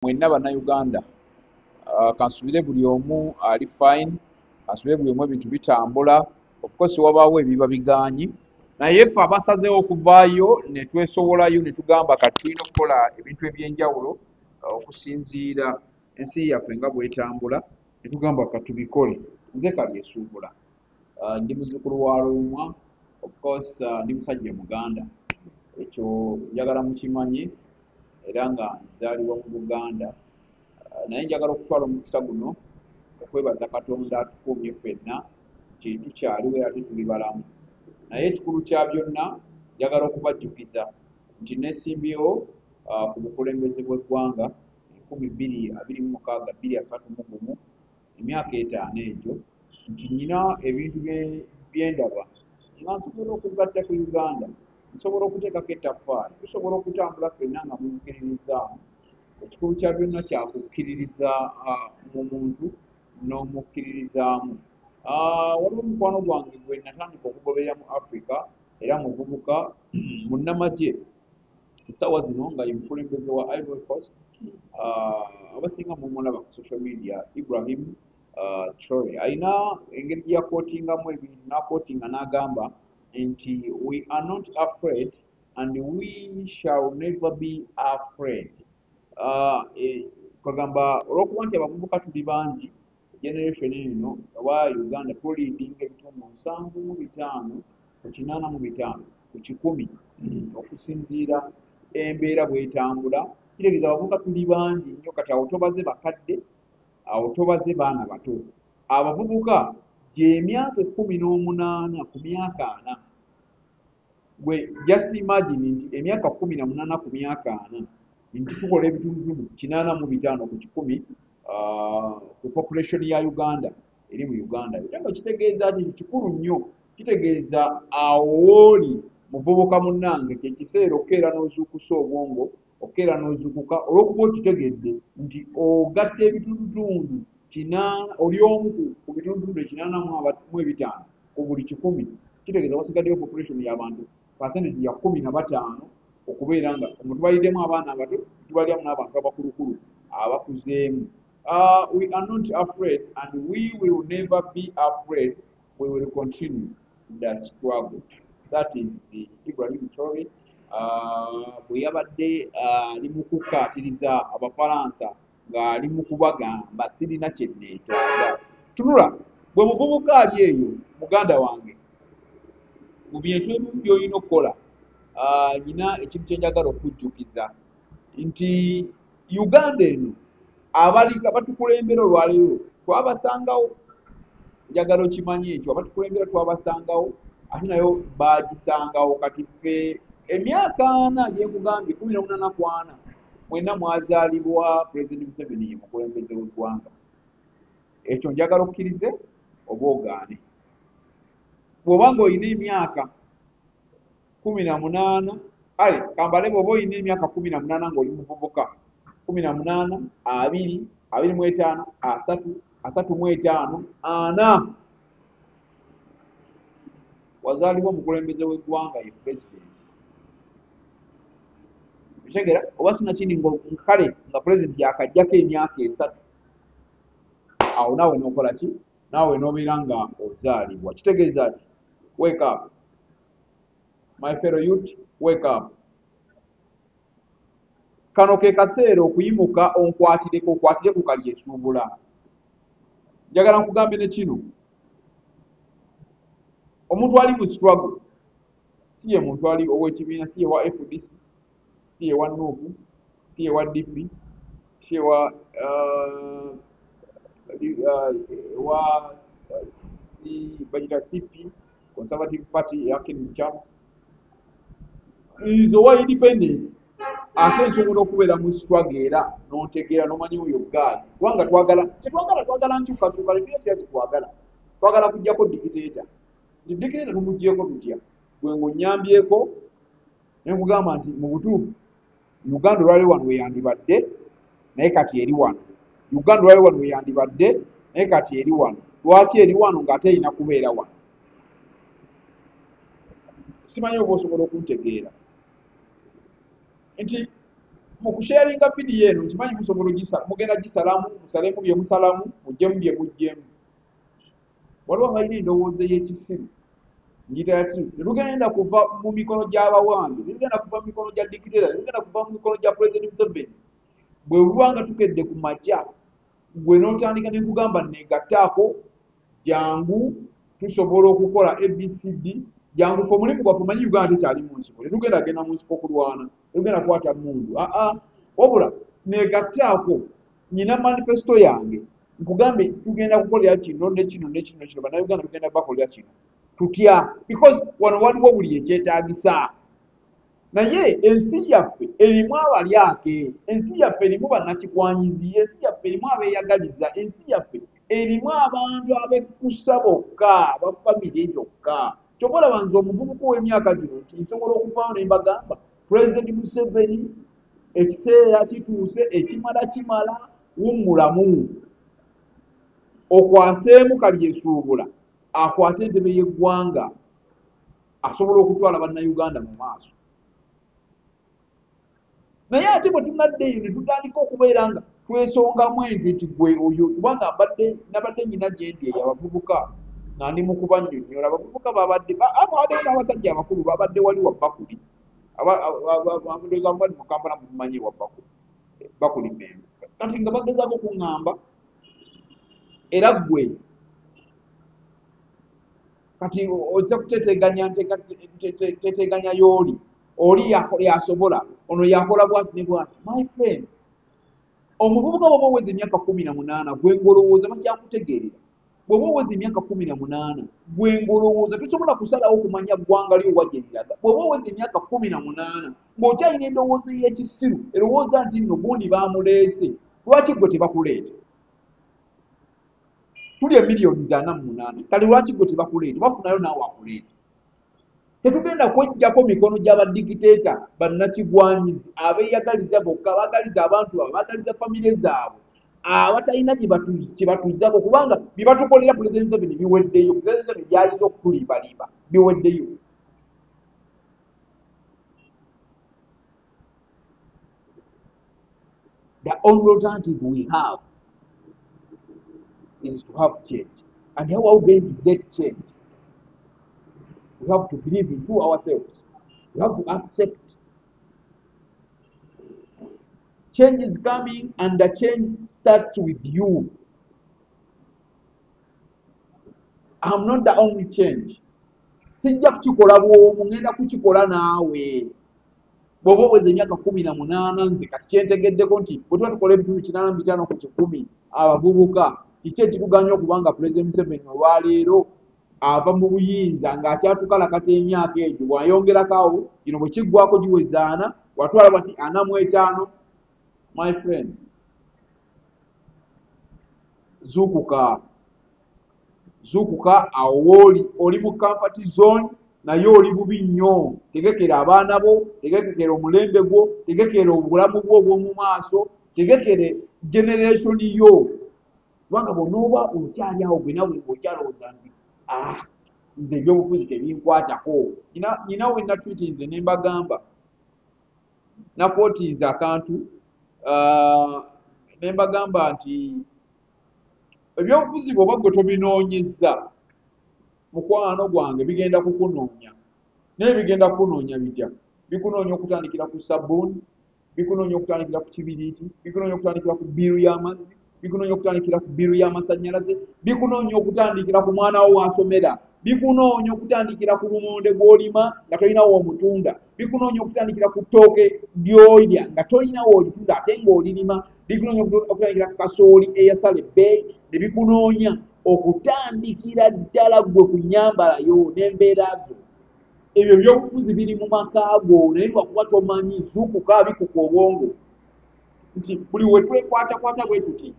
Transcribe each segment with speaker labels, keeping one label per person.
Speaker 1: mwenna bannayuganda kansubire buli omu ali fine, kansubire buli omu ebintu bitambula. Of course wabaawo ebiba bigaanyi, naye ffe abasazeewo okuvaayo ne twesowolayo ne tugamba kati tulina okukola ebintu eby'enjawulo okusinziira ensi yaffe nga bw'etambula, ne tugamba kati tubikole. Nze Kalyesuubula, ndi muzzukulu wa Luumwa, of course ndi musajja Muganda, ekyo njagala mukimanye era nga nzaalibwa mu Buganda. Naye njagala okutwala omukisa guno okwebaza Katonda atukuumye ffenna nti tukyaliwo era tuli balamu. Naye ekikulu kya byonna njagala okubajjukiza nti neesimbyewo ku bukulembeze bw'eggwanga 2026-2031, emyaka 5 egyo, nti nnina ebintu bye ndaba nga nsobola okugatta ku Uganda, nsobola okuteekako ettaffaali, tusobola okutambula ffenna nga munzikiririzaamu. Ekikulu kya byonna kyakukkiririza mu muntu n'omukkiririzaamu. Waliwo omukwano gwange gwe natandika okugoberera mu Africa era muvubuka munnamagye essaawa zino nga ye mukulembeze wa Ivory Coast, abasinga mumulaba ku social media, Ibrahim Traore. Alina engeri gye yakootingamu ebintu, n'akootinga n'agamba nti we are not afraid and we shall never be afraid. Kagamba olw'okuba nti abavubuka tuli bangi, generation eno oba Uganda tulindinga ebitundu 75 ku 85 ku 100 okusinziira embeera bw'etambula. Kitegeeza abavubuka tuli bangi nnyo, kati awo tobaze bakadde, awo tobaze baana bato. Abavubuka gy'emyaka 18 ku myaka 4. Gwe just imagine nti emyaka 18 ku myaka 4 nti tukola ebitundu 85 ku 100 ku population ya Uganda eri mu Uganda. Ekyo kitegeeza nti kikulu nnyo, kitegeeza awooli muvubuka munnange kye kiseera okkeera n'ozuukusa obwongo, okkeera n'ozuukuka olw'okuba okitegedde nti ogatta ebitundu 80, oli omu ku bitundu 85 ku buli 100, kitegeeza wasigaddeyo population y'abantu percentage ya 15 okubeera nga omutwaliddemu abaana abato, tubalyamu n'abantu abakulukulu abakuzeemu. We are not afraid and we will never be afraid. We will continue the struggle. That is Ibrahim Traore. Bwe yabadde ali mu kukkaatiriza Abafalansa ng'ali mu kubagamba sirina kye neetaaga. Tunula, bwe muvubuka ali eyo muganda wange, mu bintu ebimu by'olina okukola, nina ekintu kye njagala okujjukiza nti Uganda eno abatukulembera olwaleero twabasangawo. Njagala okimanye ekyo, abatukulembera twabasangawo ate nayo baagisangawo. Kati ffe emyaka 4 gye nkugambye 18 ku 4 mwenna mwazaalibwa President Museveni ye mukulembeze w'eggwanga. Ekyo njagala okkirize oba ogaane. Bw'obanga olina emyaka 18, kambale bw'oba olina emyaka 18 ng'oli muvubuka, 18, 20, 25, 30, 35, 40, wazaalibwa omukulembeze w'eggwanga ye president. Kitegeera oba sinakindi kale nga president yakajjako emyaka 3, awo naawe n'okola ki? Naawe n'obeera nga ozaalibwa. Kitegeeza ki? Wake up my fellow youth, wake up. Kano ke kaseera okuyimuka okwatire ku Kalyesuubula. Njagala nkugambe ne kino, omuntu ali mu struggle si ye muntu ali ow'ekibiina, si ye wa FDC, si ye wa NUP, si ye wa DP, si ye wa CP, Conservative Party ya King Charles. Is owa independent. Ate nsobola okubeera mu struggle era n'ontegeera n'omanyi oyo gaali. Kubanga twagala nkyukakyuka, leero kira kitwagala. Twagala kujjako dictator. Dictator tumuggyeeko tutya? Gwe ng'onnyambyeko ne nkugamba nti mu butuufu Uganda olwali wano weyandibadde naye kati eri wano. Uganda olwali wano weyandibadde naye kati eri wano. Lwaki eri wano ng'ate erina kubeera wano? Simanyi oba osobola okuntegeera nti mu kusharinga video eno nkimanyi musobola mugenda gisalamu musalemu bye musalamu mujjemu bye mujjemu waliwo abalina endowooza ey'ekisiru ngiyita yaki tetugenda kuva mu mikono gy'abawambi tetugenda kuva mu mikono gya dikitera tetugenda kuva mu mikono gya President Museveni bwe bubanga tukedde ku makya gwe n'otandika ne kugamba negattaako jangu tusobola okukola ABCD jangu ko mulimu gwaffe manyi Uganda tekyali mu nsiko tetugenda genda mu nsiko kulwana tetugenda kukwata mundu wabula negattaako nyina manifesto yange nkugambe tugenda kukolera kino ne kino ne kino ne kino bannayuganda tugenda bakolera kino tutya because wano waliwo buli ekyetaagisa naye ensi yaffe erimu abalyake ensi yaffe erimu bannakikwanyizi ensi yaffe erimu abeeyagaliza ensi yaffe erimu abantu abekusa bokka bafamire gyokka kyokka olaba nze omuvubuka w'emyaka gino nti nsobola okuvaawo ne mbagamba Pulezidenti Museveni ekiseera kituuse ekimala kimala wummulamu okwaseemu kalyesuubula akwate entebe y'eggwanga asobola okutwala bannayuganda mu maaso naye ate bwe tunaddeeyo ne tutandika okubeera nga twesongamu enti gwe oyo kubanga nabadde nyina gyendi eyo abavubuka nga ndi mu kubannyonnyola abavubuka babadde n'abasajja abakulu babadde wali wa Bakuli ndowooza mubali mu Kampala mumanyi wa Bakuli Membe kati nga bagezaako kuŋŋamba era ggwe kati ojja kuteteganya y'oli oli yasobola ono yakola bwati ne bwati my friend omuvubuka bw'oba oweza emyaka 18 gwe ngolowooza bakyakutegeerera bw'oba oweza emyaka 18 gwe ngolowooza tosobola kusalawo okumanya ggwanga lyo wajja eriraga bw'oba oweza emyaka 18 ng'okyalina endowooza y'ekisiru erowooza nti nno gundi baamuleese lwaki gwe tebakuleeta tuli emiliyoni 48 kale lwaki gwe tebakuleeta bafunayo naawe akuleeta tetugenda kwejjako mikono gy'abadikiteeta bannakigwanyizi abeeyagaliza bokka baagaliza abantu baabwe baagaliza famire zaabwe abatalina kye batuzzako kubanga bye batukolera Pulezidenti Museveni biweddeyo Pulezidenti Museveni byayinza okutulimbaliimba biweddeyo the only alternative we have is to have change. And how are we going to get change? We have to believe into ourselves. We have to accept change is coming, and the change starts with you. I'm not the only change. Sijja kukikola bw'omu ngenda kukikola naawe. Bw'oba oweza emyaka 18 nze kati kyentegeddeko nti bwe tuba tukola ebitundu 85 ku 100 abavubuka kiki ekikuganya okubanga Pulezidenti Museveni olwaleero ava mu buyinza ng'akyatukalakata emyaka egyo bw'ayongerako awo gino bwe kiggwako giwezaana watwala bati 45 my friend zuukuka awo oli mu comfort zone naye oli bubi nnyo tegekera abaana bo tegekera omulembe gwo tegekera obulamu bwo obw'omu maaso tegekere generation yo kubanga bw'onooba okyali awo gwe nawe ng'okyalowooza nti nze ebyobufuzi tebinkwatako nyina we natwitinze ne mbagamba nakwotinze akantu ne mbagamba nti ebyobufuzi bw'oba gwe tobinoonyezza mukwano gwange bigenda kukunoonya naye bigenda kukunoonya bitya bikunoonya okutandikira ku sabbuuni bikunoonya okutandikira ku kibiriiti bikunoonya okutandikira ku bbiiru y'amazzi bikunoonya okutandikira ku bbiiru y'amasannyalaze bikunoonya okutandikira ku mwana wo w'asomera bikunoonya okutandikira ku lumonde gw'olima nga tolinawo omutunda bikunoonya okutandikira ku ttooke ly'olya nga tolinawo olitunda ate ng'olirima bikunoonya okutandikira ku kasooli eyasala ebbeeyi ne bikunoonya okutandikira ddala gwe ku nnyambala yo n'embeera zo ebyo byobufuzi biri mu maka go naye lwakuba tomanyi zuukuka bikuka obwongo nti buli we twekwatakwata bwe tuti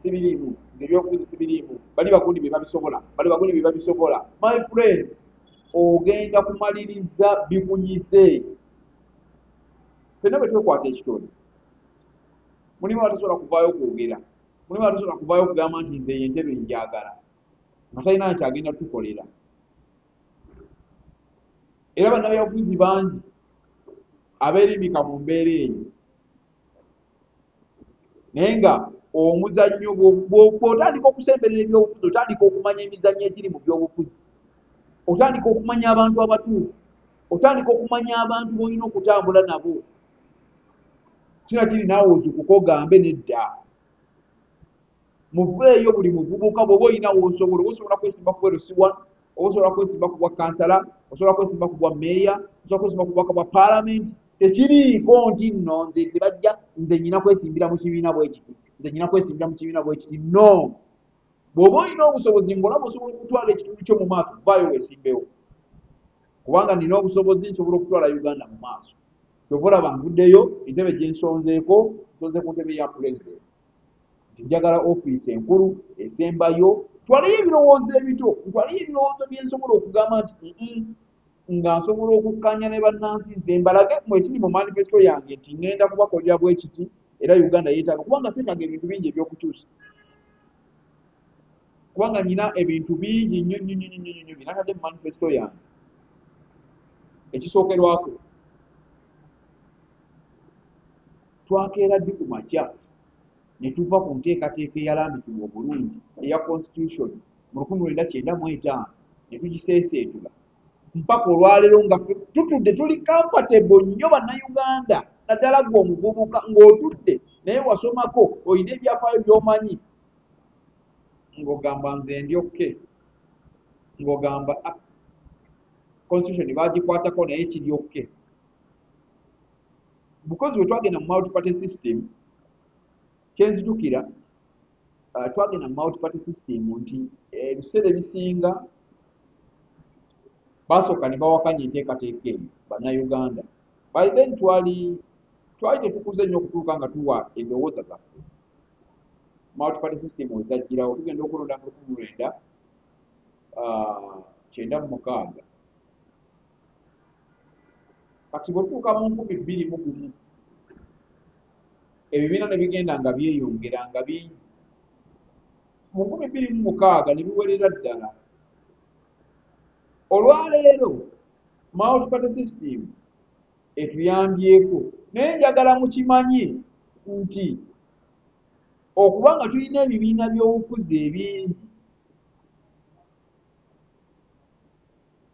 Speaker 1: sibiriimu nze ebyobufuzi sibiriimu bali bagundi be babisobola my friend ogenda kumaliriza bikunyize fenna bwe twekwata ekitone mulimu abatasobola kuvaayo kwogera mulimu abatasobola kuvaayo okugamba nti nze yentebe njagala nga talina nkyagenda tukolera era bannabyabufuzi bangi abeerimika mu mbeera eyo naye nga omuzannyo bw'otandika okusemberera ebyobufuzi otandika okumanya emizannyo egiri mu byobufuzi, otandika okumanya abantu abatuufu, otandika okumanya abantu b'olina okutambula nabo. Kina kiri naawe ozukuka ogambe nedda. Muveeyo buli muvubuka bw'oba olina w'osobola kwesimba ku LC1, oba osobola kwesimba ku bwa kansala, osobola kwesimba ku bwa meeya, osobola kwesimba ku bwaka bwa paalamenti. Tekiriiko nti nno nze bajja nze nyina kwesimbira mu kibiina bwe kiti, nze nyina kwesimbira mu kibiina bwe kiti. No, bw'oba olina obusobozi ng'olaba osobola okutwala ekitundu kyo mu maaso, vaayo weesimbewo, kubanga nina obusobozi nsobola okutwala Uganda mu maaso. Kyova olaba nvuddeyo entebe gye nsonzeeko, nsonze ku ntebe ya pulezidenti, nti njagala ofiisi enkulu esembayo. Twalayo ebirowoozo ebito, twalayo ebirowoozo bye nsobola okugamba nti nga nsobola okukkaanya ne bannansi nze mbalage mu ekiri mu manifesito yange nti ŋŋenda kubakolera bwe kiti era Uganda yeetaaga, kubanga twetaaga ebintu bingi eby'okukyusa, kubanga nina ebintu bingi nnyo nnyo nnyo nnyo nnyo bye natadde mu manifesito yange. Ekisookerwako, twakeera ddi ku makya ne tuva ku nteekateeka eyalambikibwa obulungi eya constitution mu 1995 ne tugiseeseetula mpaka olwaleero nga tutudde tuli comfortable nnyo bannayuganda, naddala gwe omuvubuka ng'otudde naye wasomako olina ebyafaayo by'omanyi ng'ogamba nze ndyokke, ng'ogamba constitution baagikwatako naye kiryokke. Because bwe twagenda mu multi-party system, kyenzijukira twagenda mu multi-party system nti ebiseera ebisinga basooka ne bawakanya enteekateeka eyo bannayuganda. By then twali tetukuze nnyo okutuuka nga tuwa endowooza zaffe. Multi-party system wezajjirawo tugenda okulonda mu 1996. Kati bwe tutuuka mu 2001 ebibiina ne bigenda nga byeyongera nga bingi. Mu 2006 ne biwerera ddala. Olwaleero multi-party system etuyambyeko, naye njagala mukimanye nti okuba nga tulina ebibiina by'obufuzi ebingi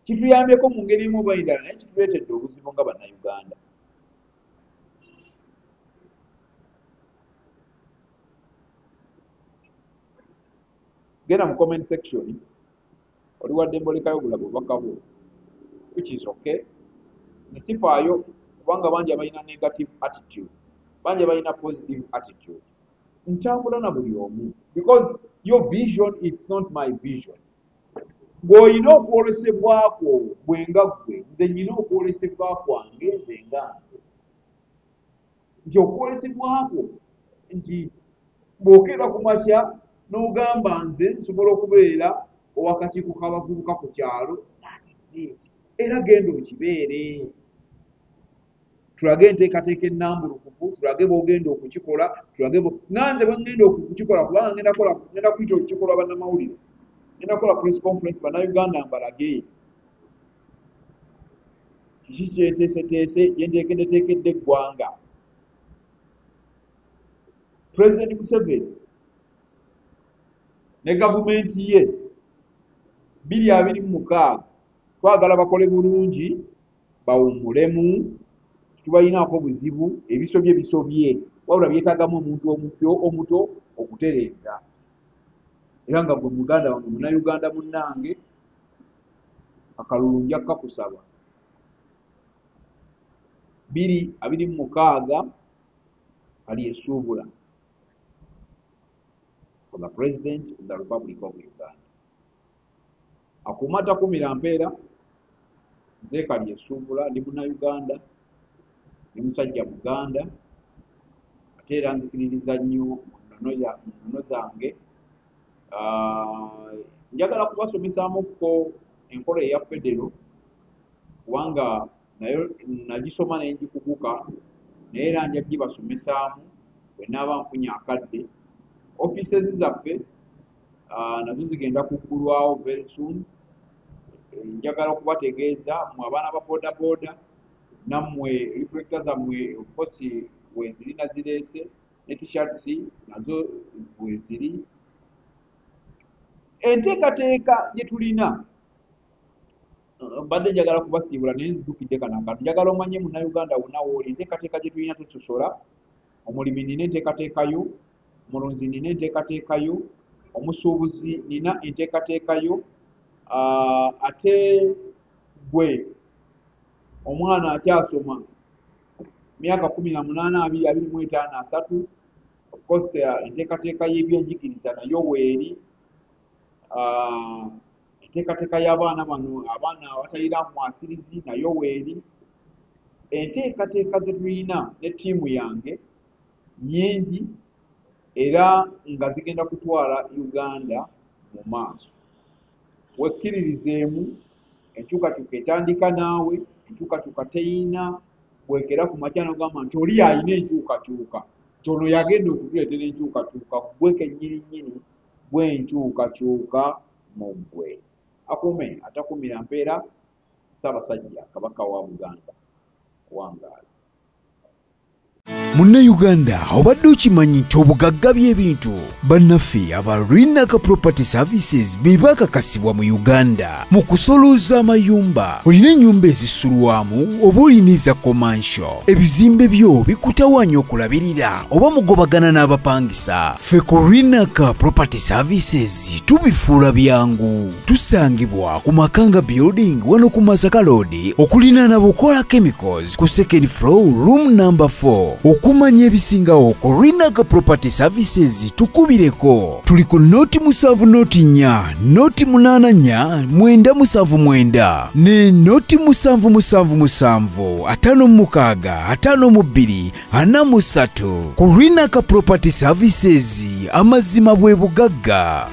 Speaker 1: kituyambyeko mu ngeri emu oba endala, naye kituleetedde obuzibu nga bannayuganda. Genda mu comment section oli wadde mbolekayo gulaba obubaka bwo, which is okay. Nesifaayo kubanga bangi abalina negative attitude, bangi abalina positive attitude. Ntambula na buli omu because your vision is not my vision. Bw'olina okwolesebwako bwe nga ggwe, nze nnyina okwolesebwa kwange nze nga nze. Nti okwolesebwako nti bw'okeera ku makya n'ogamba nze nsobola okubeera ow'akakiiko k'abavubuka ku kyalo, era genda okibeere. Tulage enteekateeka ennambulukufu, tulage bw'ogenda okukikola, tulage nanze bwe ngenda okukikola kubanga ngenda kuyita okukikolwa bannamawulire, ngenda kukola press conference bannayuganda mbalage kiki kyenteeseteese yenteekeddeteekedde eggwanga. President Museveni ne gavumenti ye 2026 twagala bakole bulungi, bawummulemu, tubayinaako buzibu, ebisobye wabula byetaagamu omuntu omupyo omuto okutereeza. Era nga gwe muganda wange munnayuganda munnange akalulu nja kukakusaba 2026 kali esuubula for the President of the Republic of Uganda. Akumata kumira mpeera nze kali esuubula ndi munnayuganda, ndi musajja Muganda, ate era nzikiririza nnyo mu nnono zange. Njagala kubasomesaamuko enkola eya federo kubanga nayo nagisoma naye ngikuguka, naye era nja gibasomesaamu bwe naaba nfunye akadde. Offices zaffe nazo zigenda kuggulwawo very soon. Njagala okubategeeza mmwe abaana ba bodaboda nammwe reflector zammwe okosi wenzirina zireese ne t-shirts nazo bweziri. Enteekateeka gye tulina mbadde njagala kubasiibula naye nzijukidde kano akantu. Njagala omanye munnayuganda wonna wooli enteekateeka gye tulina tusosola. Omulimi nina enteekateekayo, omulunzi nina enteekateekayo, omusuubuzi nina enteekateekayo, ate gwe omwana akyasoma myaka 18, 20, 25, 3 of course enteekateeka y'ebyenjigiriza nayo weeri. Enteekateeka y'abaana bano abaana abatalina mwasirizi nayo weeri. Enteekateeka ze tulina ne ttiimu yange nnyingi era nga zigenda kutwala Uganda mu maaso. Wekkiririzeemu enkyukakyuka etandika naawe, enkyukakyuka teyina bwekera ku makya n'ogamba nti oli alina enkyukakyuka, kyono yagenda okutuleetera enkyukakyuka, gwe kennyini bw'enkyukakyuka mu ggwe. Akume atakumira mpeera, Ssaabasajja Kabaka wa Buganda wangaala.
Speaker 2: Munnayuganda obadde okimanyi nti obugagga by'ebintu bannaffe aba Rinaka Property Services be baakakasibwa mu Uganda mu kusolooza amayumba. Olina ennyumba ezisulwamu oba olina eza commercial, ebizimbe byo bikutawaanya okulabirira oba mugobagana n'abapangisa, ffe ku Rinaka Property Services tubifuula byangu. Tusangibwa ku Makanga Building wano ku Masaka Road okulinaana Bukola Chemicals ku second floor room number 4. Okumanya ebisingawo ku Rinaka Property Services tukubireko. Tuli ku Noti 7 Noti 4 Noti 8 4 979 ne Noti 777 56 52 43. Ku Rinaka Property Services amazima bwe bugagga.